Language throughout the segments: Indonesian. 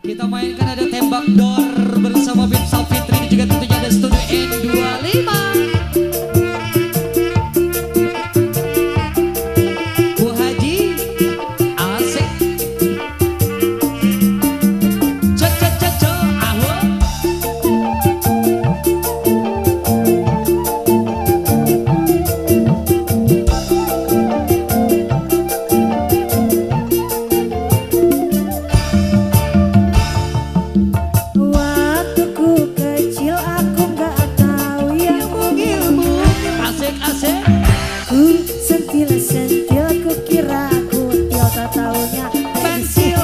Kita mainkan ada tembak dor bersama Bim Safitri dan juga tentunya ada studio N25. Bu Haji, asik. Cek, aho. Sentil ku kira ku til tak taunya pensil.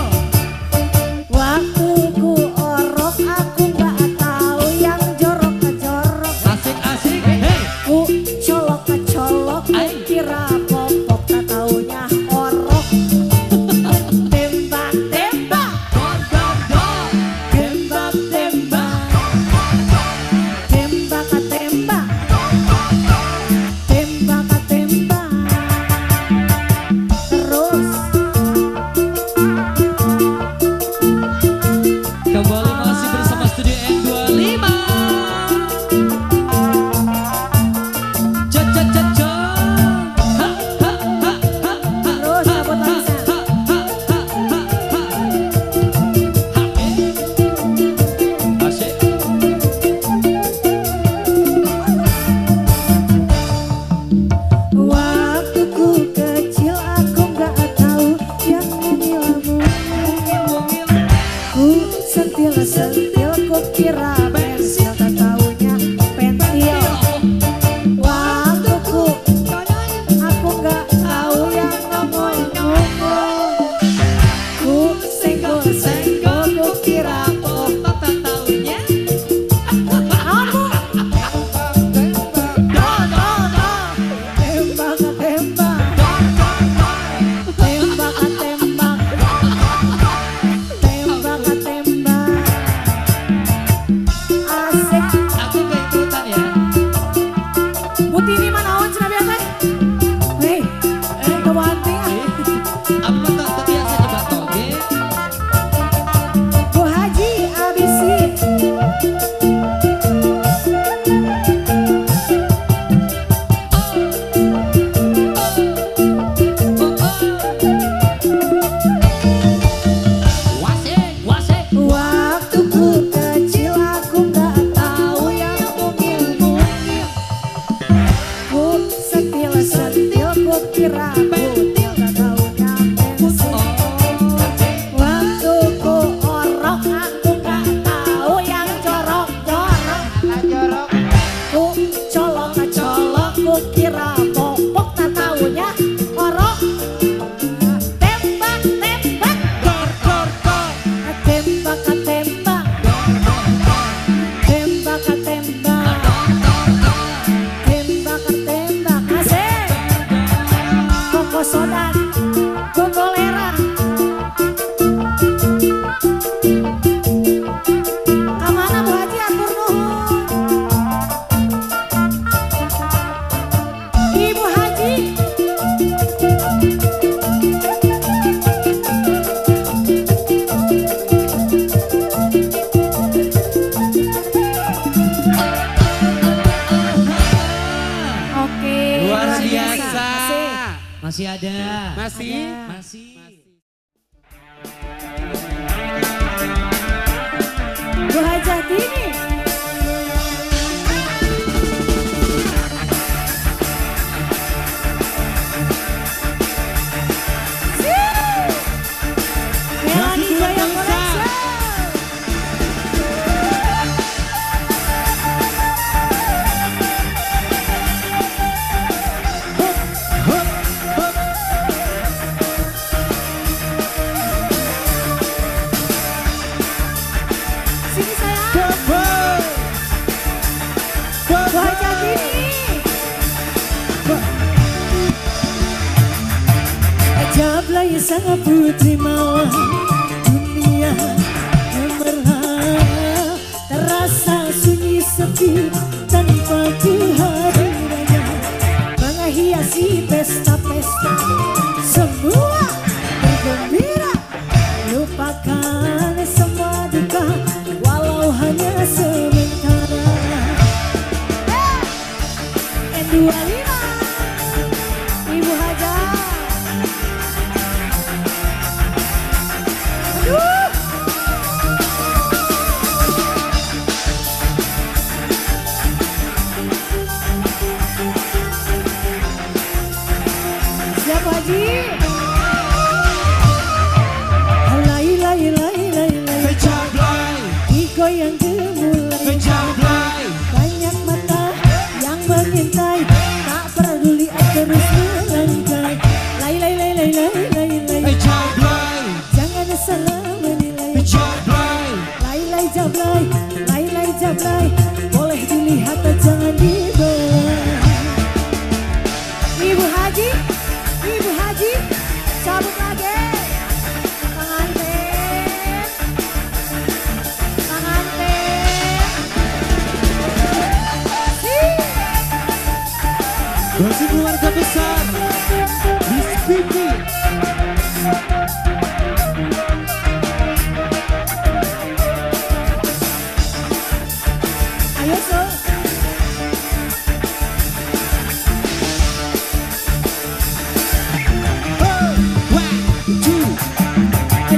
Waktu ku orok aku gak tahu yang jorok ke jorok. Asik, hey. Ku colok ke colok ku kira popok tak taunya orok. Tembak tembak Dor, tembak tembak tembak tembak tembak tembak. Kembali masih bersama studio N25. Cek. Terus cabut langsung. Asik. Waktu ku kecil aku gak tahu yang mungil-mungil. Ku sentil-sentil ku kira pensil tak taunya pentil. Waktu ku aku gak tahu yang ngomong-ngomong. Ku senggol-senggol ku kira Popok tak taunya. Aku keikutan ya. Putini manaon cenah biasa? Hei, kewanti ah. Apa tak terbiasa coba toge? Bu Haji abisi. Wasik. Waktu ku kecil aku gak tahu yang mungil-mungil. Ku sentil-sentil ku kira pentil tak taunya pensil. Waktu ku orok aku gak tahu yang jorok-jorok. Ku colok-colok ku kira popok tak taunya orok. Tembak tembak Dor. tembak tembak tembak tembak tembak tembak asik. Koko sodan gogolera. Kamana Bu Haji atur nuhun. Ibu Haji. Oke. Luar biasa. Asik. Masih ada. Masih? Masih. Bu Hajatini. Melani Jaya Collection. Sini sayang. Bu Hajatini. Ajablah ya sang putri mawar dunia yang berharap. Terasa sunyi sepi tanpa kehadirannya. Menghiasi pesta-pesta semua bergembira. Lupakan lupakan semua duka walau hanya sementara. N25 Ibu Haja. Aduh. Siap Haji. Digoyang gemulai, banyak mata yang mengintai, tak peduli terus melangkai. Lay lay lay lay lay lay lay, jangan salah menilai. Lay lay jablay, lay lay jablay, boleh dilihat jangan dibelah. Ibu Haji, Ibu Haji, cabut lagi. Masih keluarga besar Miss Pipi. Ayo so.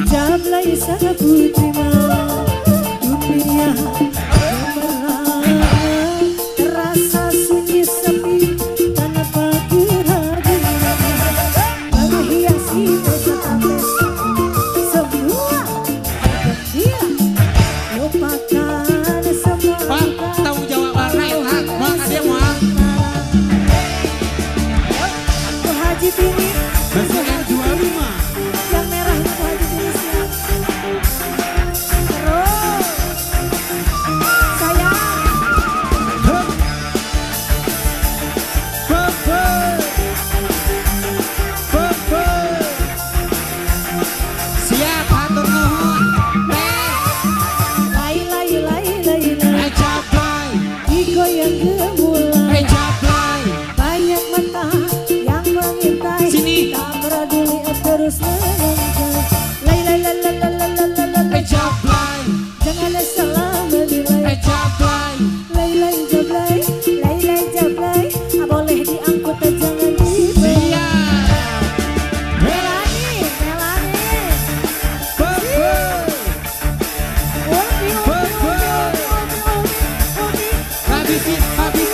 Jablay sa putri mah dunia gemerlap, terasa sunyi sepi tanpa kehadiran. Menghiasi pesta-pesta semua bergembira, lupakan semua duka. Tanggung jawab warna ya, mau ada mau. Bu Haji Bini, Masih N25. yang merah Bu Haji Bini siap. Terus sayang. Siap, hatur nuhun. Lay lay lay lay lay, Jablay, digoyang gemulai, jablay. banyak mata yang mengintai, Sini. tak peduli terus melangkai. Lay lay lay lay lay lay lay lay lay, Jablay, jangan salah menilai. jablay. Lay lay jablay, lay lay jablay, boleh diangkut jangan dibelah. Melani, Melani, Upi, Upi, Upi. Habisin, habis.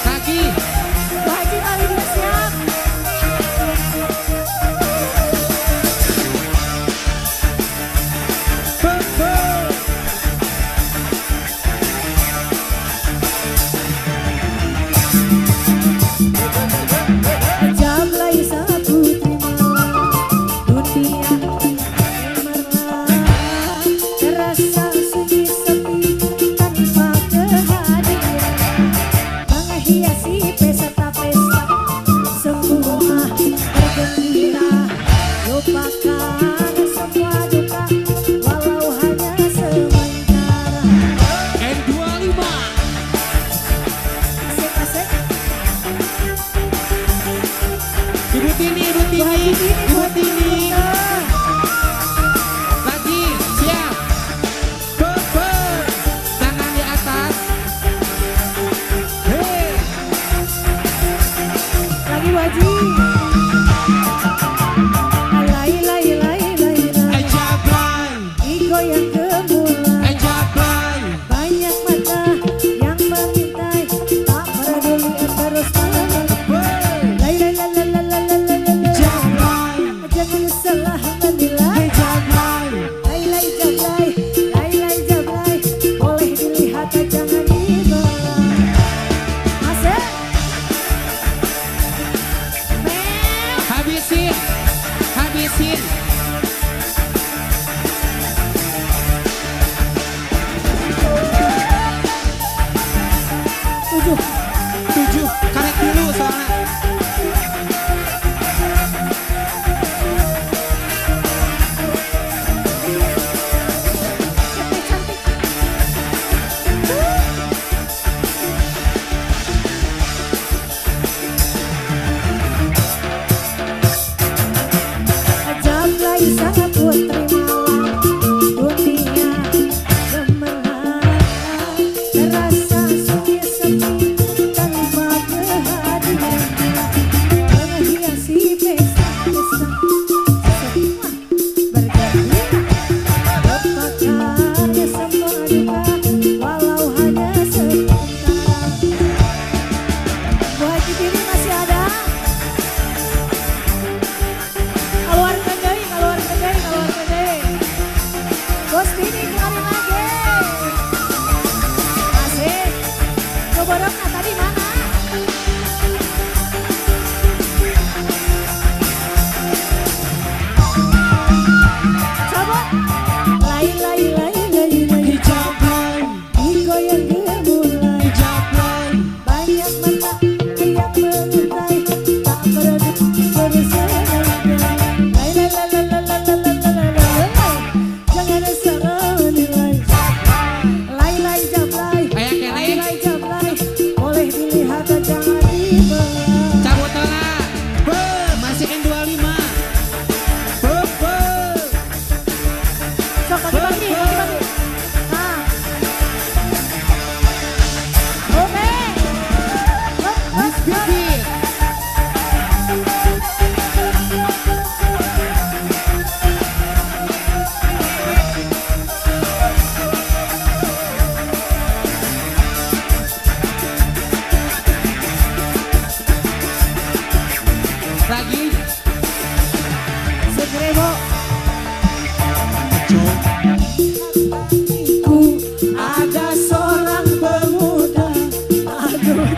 Lagi. Bu Haji kali dia siap. Jablay sa putri mah dunia gemerlap, terasa sunyi sepi tanpa kehadiran. Menghiasi pesta-pesta semua bergembira, lupakan semua duka walau hanya sementara. N25. Asik-asik. Ibu Tini. Lagi, siap. Tangan di atas. Hey. Lagi Haji. Lay lay lay lay lay, Jablay, digoyang gemulai, jablay. banyak mata yang mengintai, tak peduli terus melangkai. Lay lay lay lay lay lay lay lay, Jablay, jangan salah menilai. jablay. Lay lay jablay, lay lay jablay, boleh dilihat jangan dibelah. Masuk. Habisin. Tujuh. Karet dulu soalnya. Jeki Diri masih ada. Keluarkan deh, keluarkan deh, keluarkan deh. Bos Dini kembali lagi. Asik. Coboroknya tadi mana? Coba. Lain, lain, lain, lain, lain. Hijab lain, Digoyang gemulai. hijab lain. Banyak mata yang mengintai, tak beredut bersenang. Lai lai lai lai lai lai lai lai lai lai. Jangan salah nilai. Lai lai jablay, Kayak kene. lai lai jablay. Boleh dilihat dan jangan dibelah. Cabut tengah. Masukin 25. Sok bagi-bagi, bagi-bagi. Nah. Oke. Hop, hop, hop. Lagi. Sekrevo. Ku ada seorang pemuda. Aduh.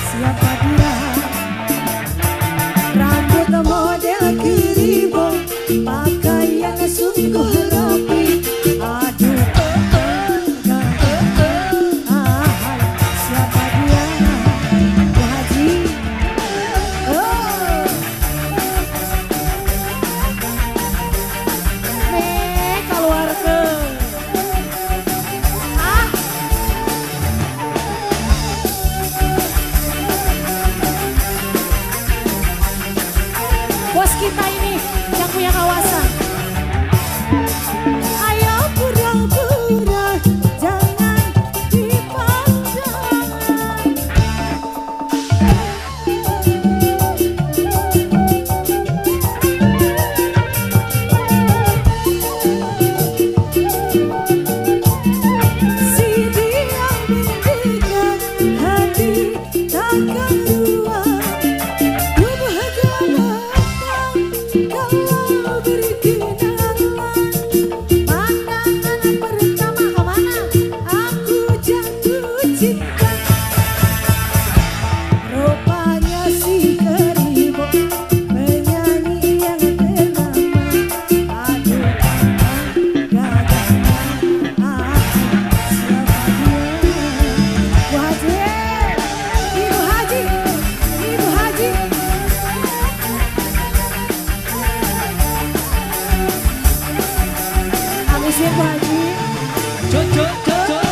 Siapa dia? Rambut model keribo, pakaian sungguh rapi. Aduh. Siapa dia? Bu Haji. Oh. Keluar ke. Ah. Bos kita ini yang punya kawasan. Ayo pura-pura, jangan dipandang. Si dia mendekat, hati takkan luar. Kebahagiaan kalau berkenalan. Pandangan pertama kemana? Aku jatuh cinta. Rupanya si Keribo, penyanyi yang ternama. Aduh, gagahnya, siapa dia? Bu Haji, Ibu Haji, Ibu Haji. Habisin Bu Haji. Cocok, cocok.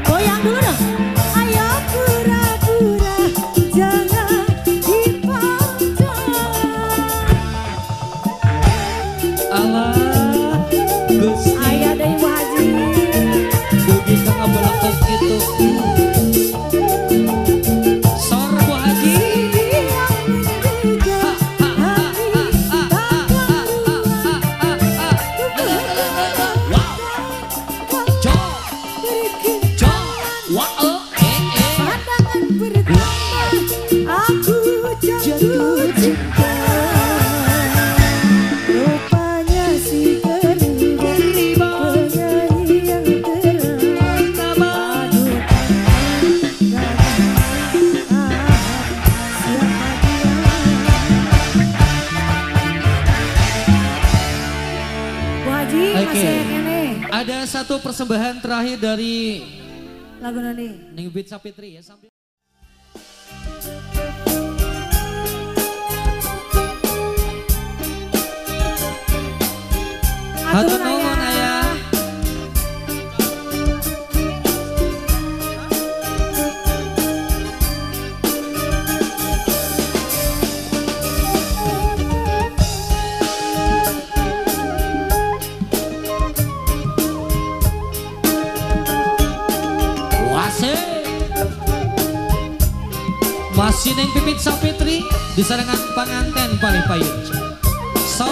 Goyang dulu dong. Ayo pura-pura, jangan dipandang. Allah. Gusti. Ayah ada Ibu Haji. Budi tengah belakang gitu. Sor Bu Haji. Dia mendekat, hati takkan luar. Wow. Cok, Berkenalan. cok. Wah, Pandangan pertama, aku jatuh cinta. Rupanya si Keribo, penyanyi yang ternama. Aduh, siapa dia? Bu Haji, Oke. masih kene. Ada satu persembahan terakhir dari Lagu nani? Ning Beat Sapitri ya sambil. Hatur nuhun ayah. Masih Neng Pipit Sapitri disarangan panganten paling payun. So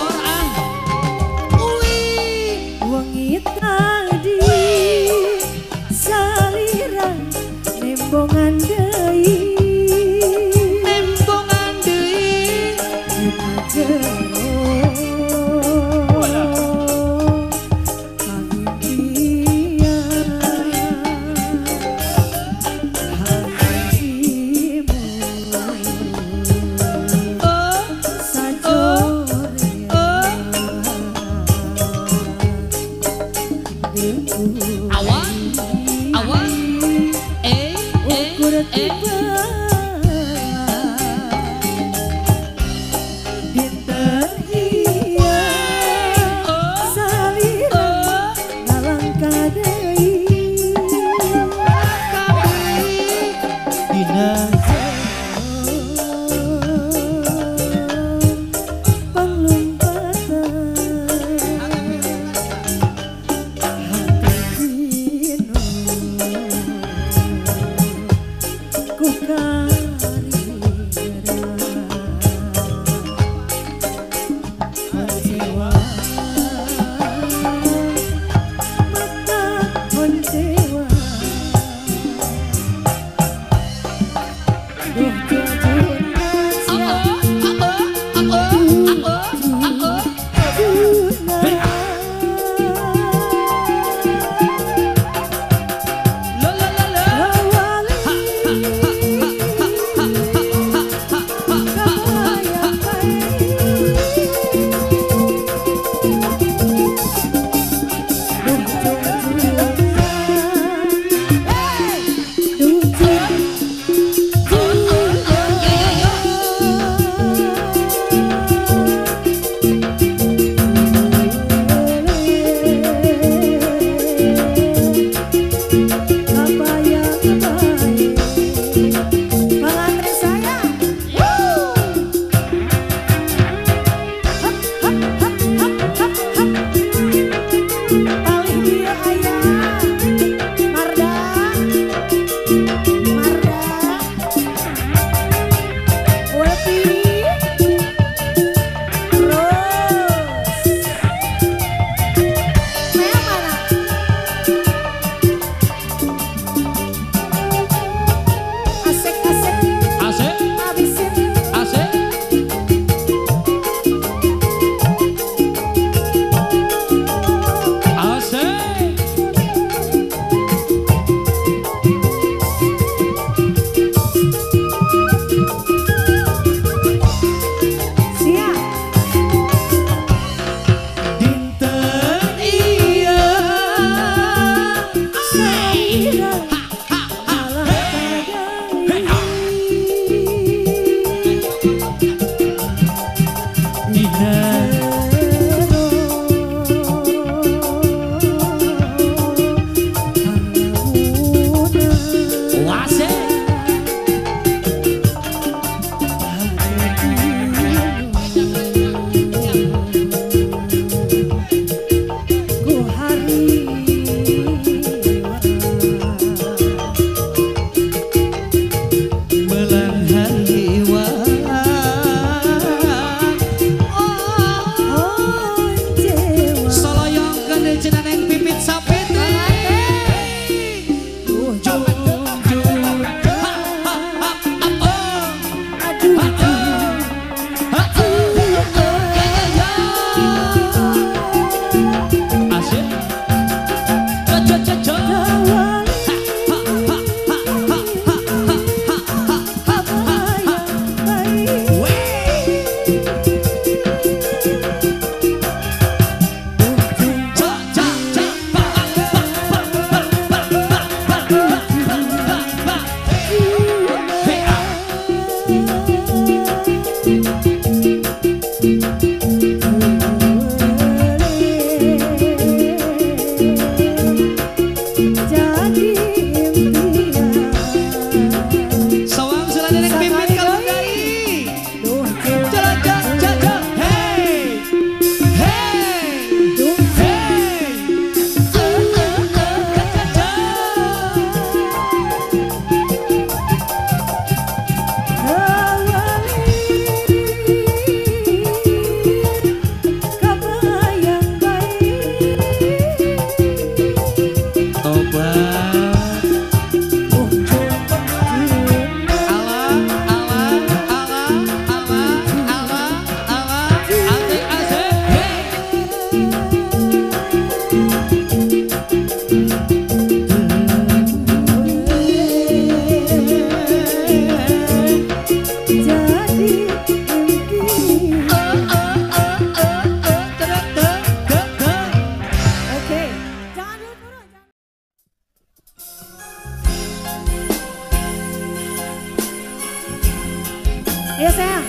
Ayo sayang.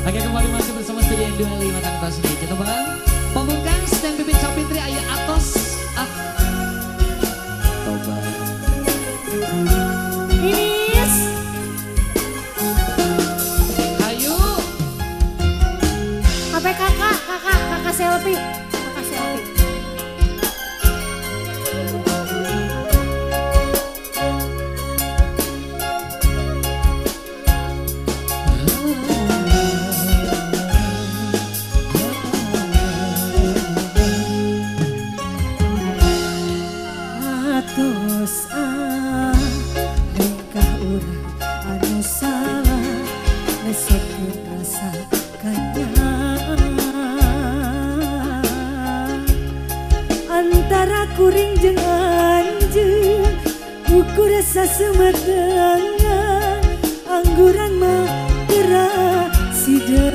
Oke, kembali masih bersama Studio N25 tanpa sedikit teman. Pamungkas dan Bibit Sapitri Ayah Atos. Toba. Inis. Ayo. Apa kakak selfie. Kakak selfie. Sasumadangan angguran Madura sida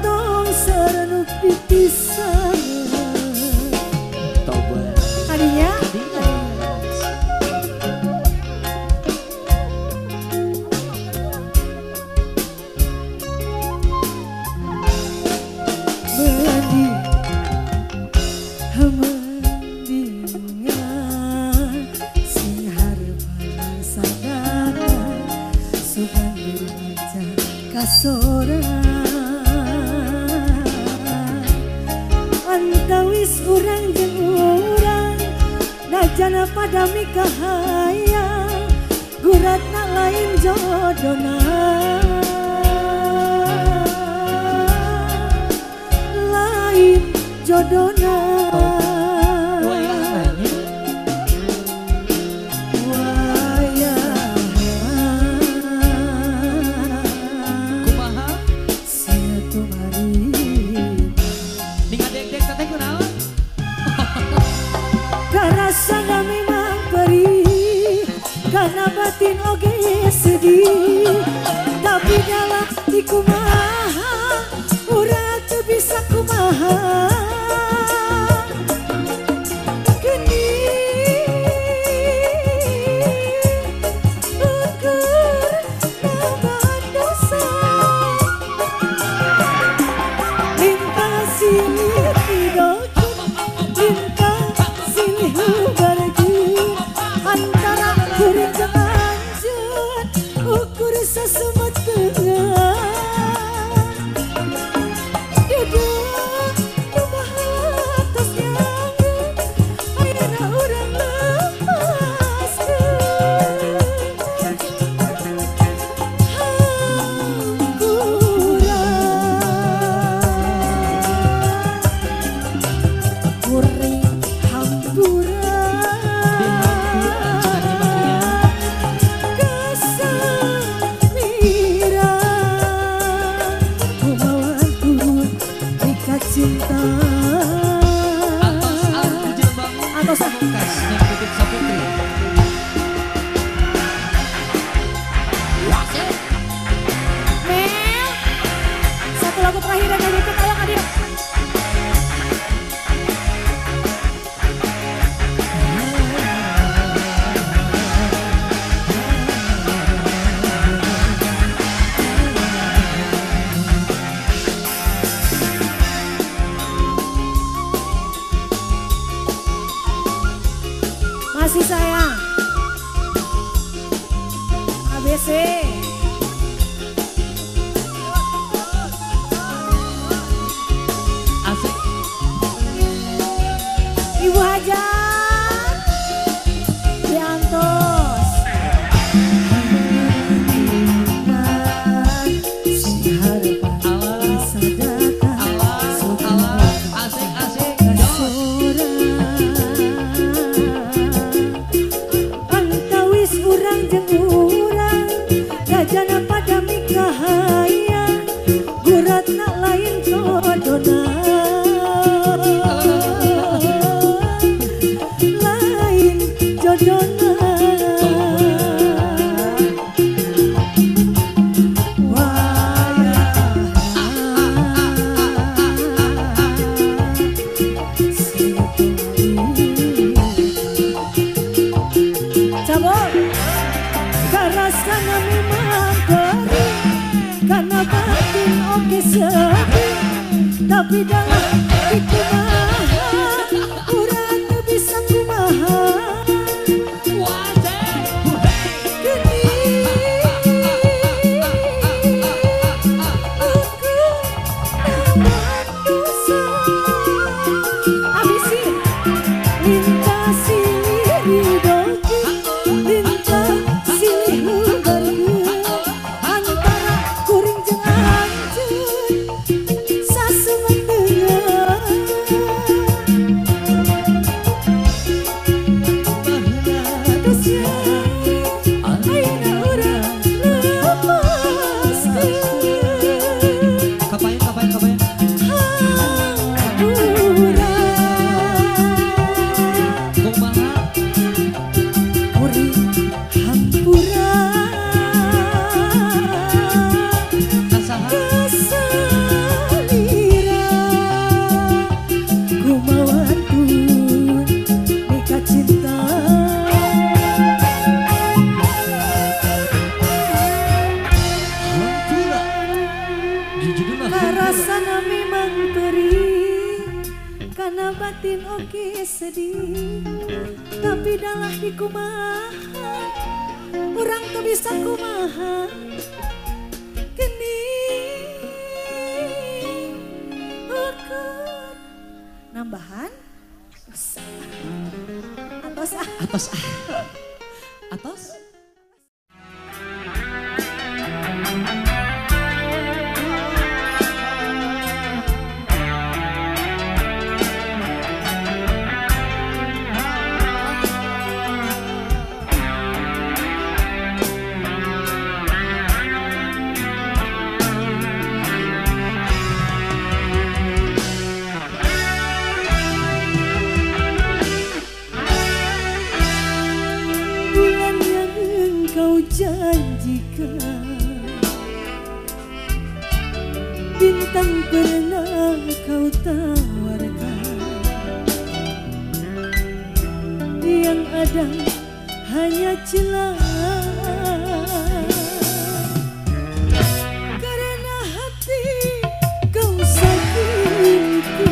tong saranu pipisan Toba hadinya antawis urang jeung urang najana pada mikahayang guratna lain jodona lain jodona karasana memang perih karena batin oge sedih tapi dalam di kumaha urang teu bisa kumaha masih sayang ABC asik Ibu Hajar Diantos si harapan bisa datang asik asik antawis urang jeung urang rajana pada mikahayang guratna lain jodona lain jodona karasana memang perih karena batin oke sedih tapi dalam di kumaha urang teu bisa kumaha antara kuring jeung anjeun sasumeun Rasana memang perih, karena batin oke sedih. Tapi dalam di kumaha, orang tuh bisa kumaha. Geni ukur nambahan atos Atos Atos. Janjikan bintang pernah kau tawarkan, yang ada hanya celah. Karena hati kau sakiti,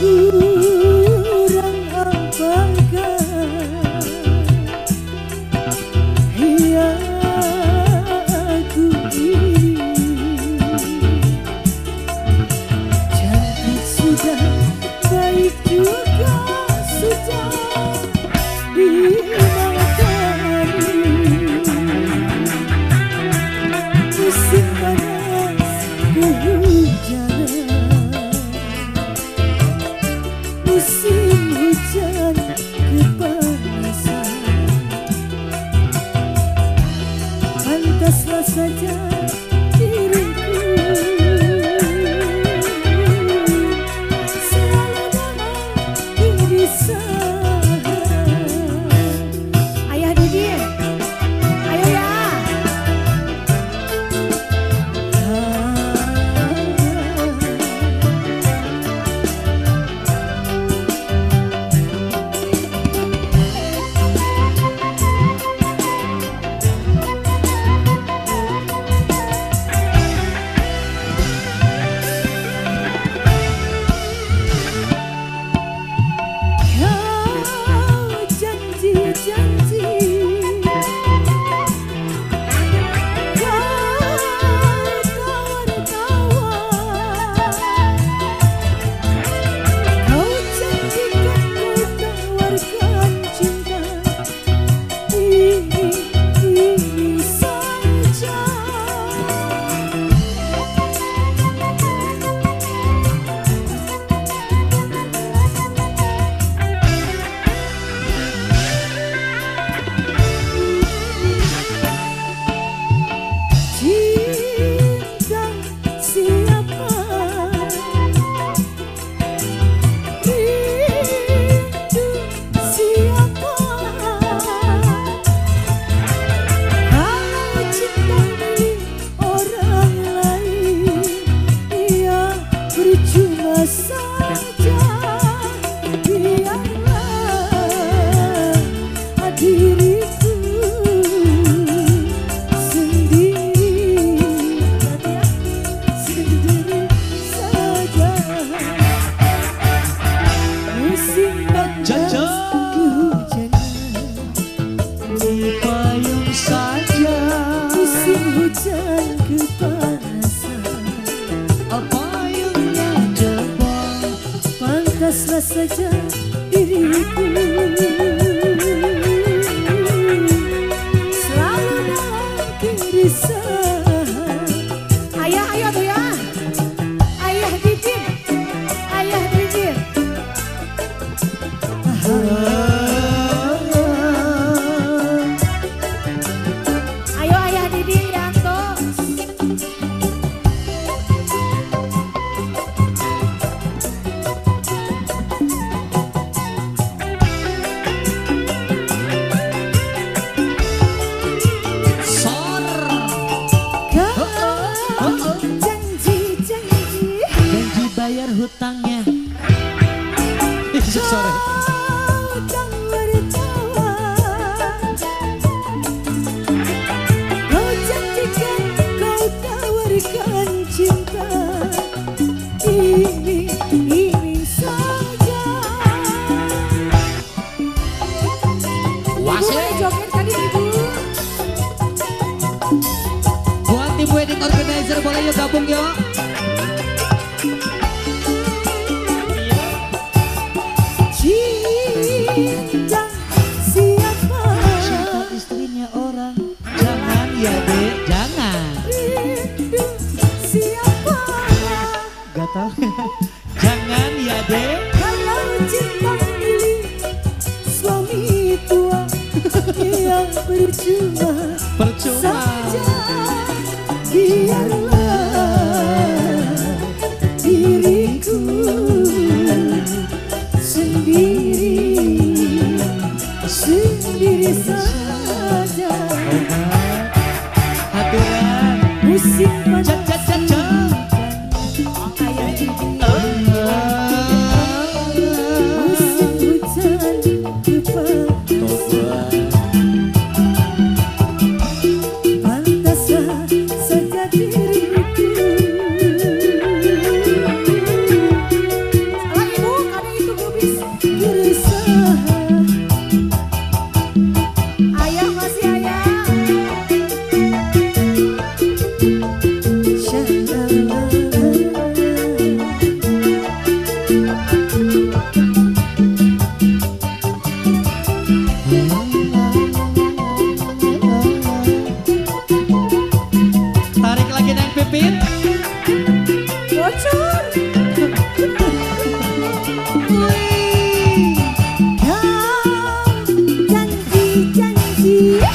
kurang apakah yang aku ini. Cantik sudah, baik juga sudah di mata ini. Musim panas kehujanan, musim hujan kepanasan. Pantaslah saja diriku selalu dalam irisan. Ayah Didi, ayo ya. Pantaslah saja diriku selalu dalam kirisan. Ayah, ayo tuh ya. Ayah Didin, Ayah Didin. Ayo Ayah Didin Yanto. Janji bayar hutangnya. Sore. Asik. Joget tadi ibu. Buat tim wedding organizer boleh yuk gabung yuk. Cinta siapa? Siapa istrinya orang? Jangan ya dek, jangan. Rindu siapa? Gak tau. Jangan ya dek. Kalau cinta milik suami tua yang percuma saja, biarlah diriku sendiri saja. Haturan. Musim panas musim hujan depan, pantaslah saja diriku. Salah ibu, ada itu gubis berusaha. Ayah masih ayah. Tarik lagi Neng Pipin. Bocor.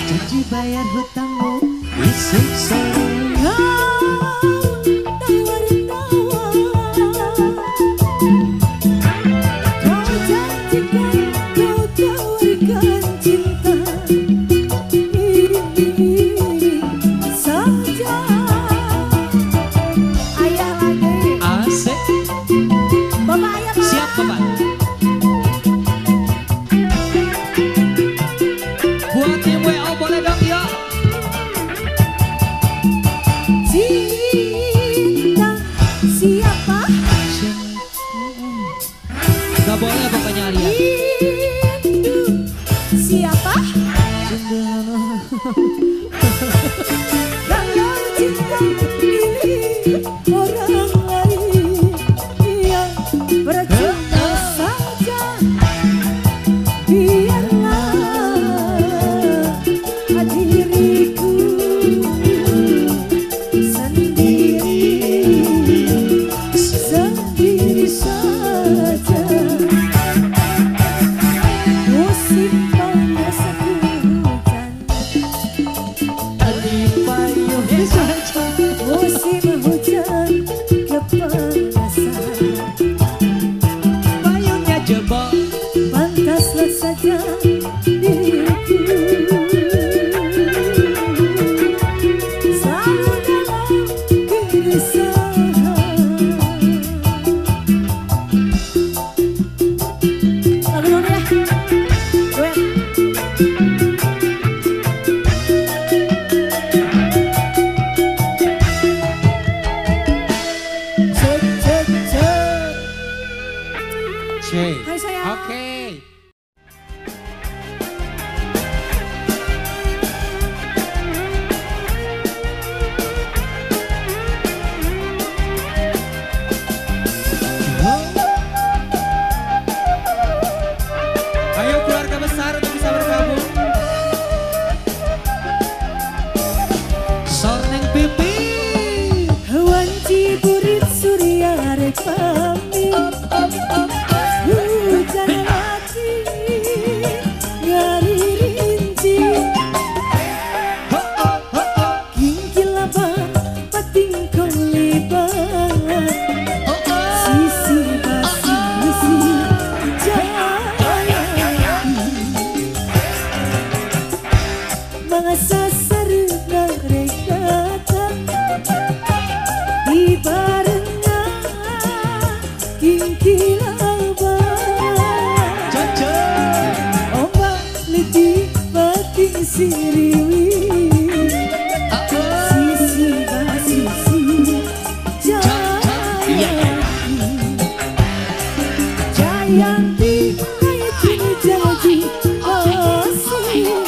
Janji Bayar hutangmu besok sore. kau janjikan kau tawarkan cinta ini saja. Ayah lagi. Asik. Bapak ayah Pak. Siap Bapak. Buat tim WO boleh dong yuk. Cinta siapa? Gak boleh pokoknya lihat. Rindu siapa? Kalau cinta milik orang lain yang percuma saja, biarlah diriku sendiri saja. Musim panas hujan, musim hujan kepanasan, Payungnya jebol. pantaslah saja diriku selalu dalam keresahan. Lagu dulu ya. Duet. Cek cek cek. Cek. Hai sayang. Oke. Ayo keluarga besar untuk bisa bergabung. Sorneng Pipi. Wanci burit surya rek pamit, hujan lagi ngari rinci, kinggil laban pating kau libat, sisi basi mangasa sareng rek datang di barengan kinggil abang. Ombak letih pating siriwi, sisi basisi jayanti kayak cini janji asih.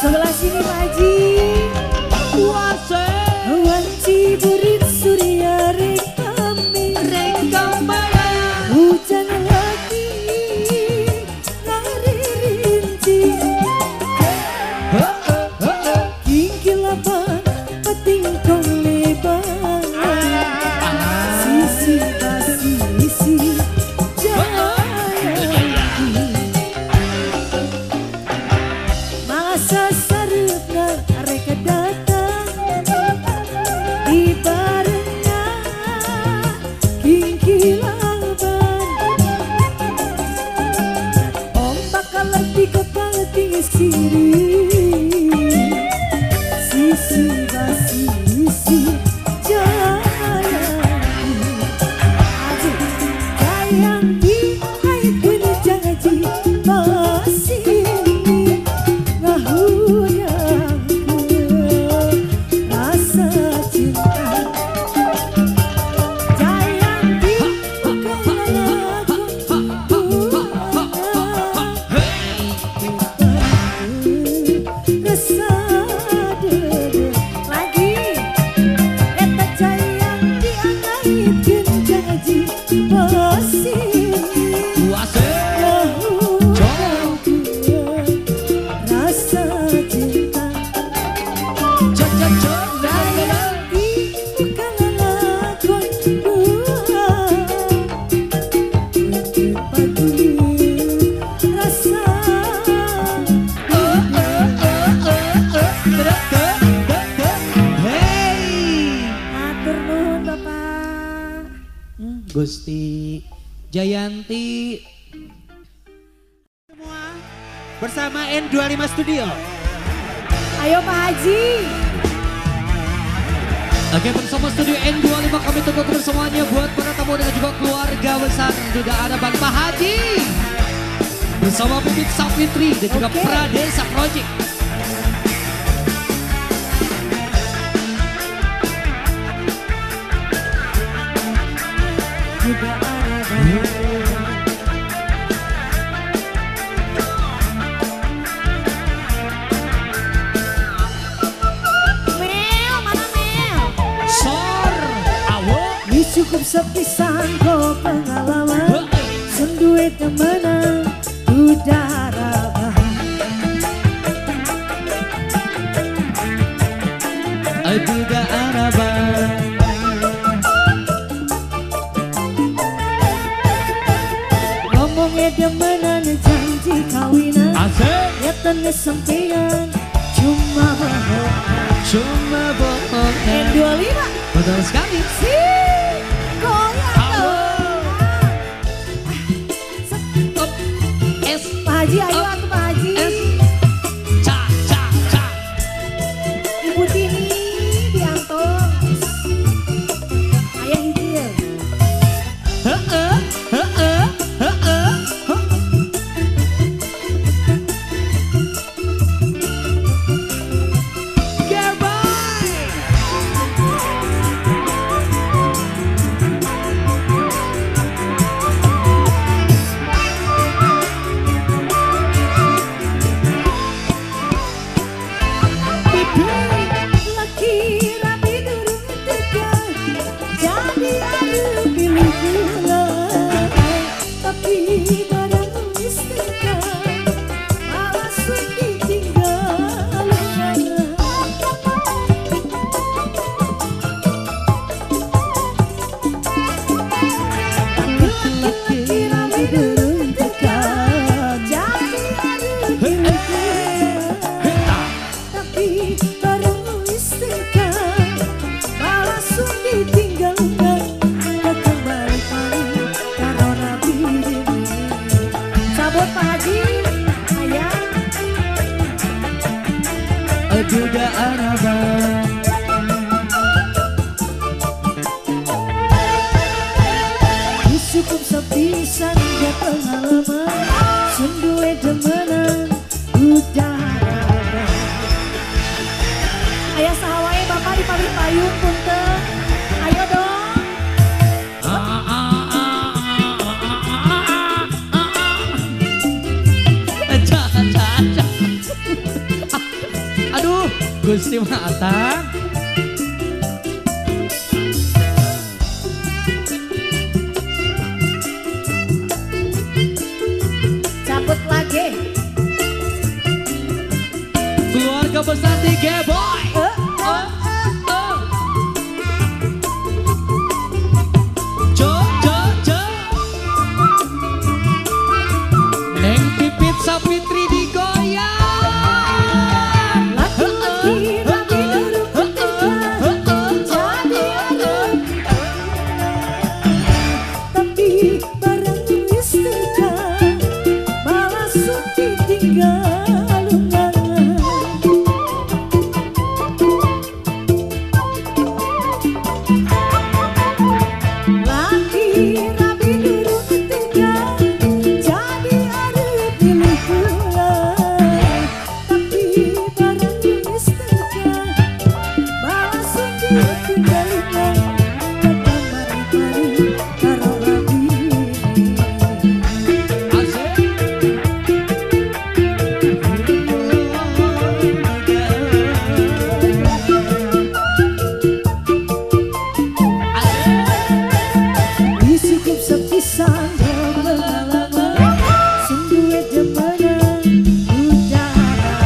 Sebelah sini Pak Haji. Wanci burit surya rekame hujan lagi lari rinci kingkilapan petingkong lebar sisi basisi masa sarupna reka datang ibaratnya kingkilaban ombak lebih kepala tinggi sisi basisi jaya yang di ait gini janji masih ngahuyang rasa cinta jayang di rasa dede lagi eta jayang di ait gini janji masih rasa cinta lagi bukan lakon dua padu rasa matur nuhun Bapak. Gusti Jayanti Semua bersama N25 Studio. Ayo Pak Haji. Oke, bersama studio N25 kami tunggu kebersamaannya buat para tamu dan juga keluarga besar. Sudah ada Bang Pak Haji bersama Bibit Safitri dan juga Oke. Pradesa Project. Juga ada Mel, mana Mel? Sor, awo, Ini cukup sepisan kok pengalaman Senduwe temenan udara juga Arabang. Ngomongnya demenan janji kawinan Asik, Ya tenis sampean cuma bohong cuma bohong. N25 Betul sekali. si goyang dong. Up, S, Pak Haji ayo atuh Pak Haji S, ca, ca, ca. Ibu Tini diantos Ayah hijil Heeh, heeh, heeh. Laki rapi durung tekan Jadi ada pilih gula Tapi barang istikan Malah suki tinggal Laki rapi durung tekan Jadi ada pilih gula Tapi barang istikan langsung ditinggalkan Kakang balik paling karo rabi ini Sabot Pak Haji ayah Juga Arabang. cukup sepisan dia pengalaman Senduwe demenan udara Ayah sahawai Bapak di pabrik payung punten Ayo dong Ca, ca, ca. Gusti Mata. Cabut lagi. Keluarga besar di G-Boy. Jo. Neng Pipit Sapitri digoyang. Laki-laki rapi duduk ketika jadi anak. Tapi barang istrinya malah suki tinggal undangan. Laki rapi duduk ketika jadi arep pilih pulang. Tapi barang istrinya malah suki tinggal undangan. Kadang mari-mari karo rapi. Asik. Disukup sepisan berlama-lama sungguh demenan udara.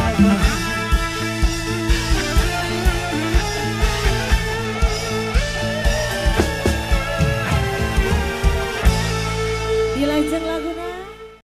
Dilajeng lagu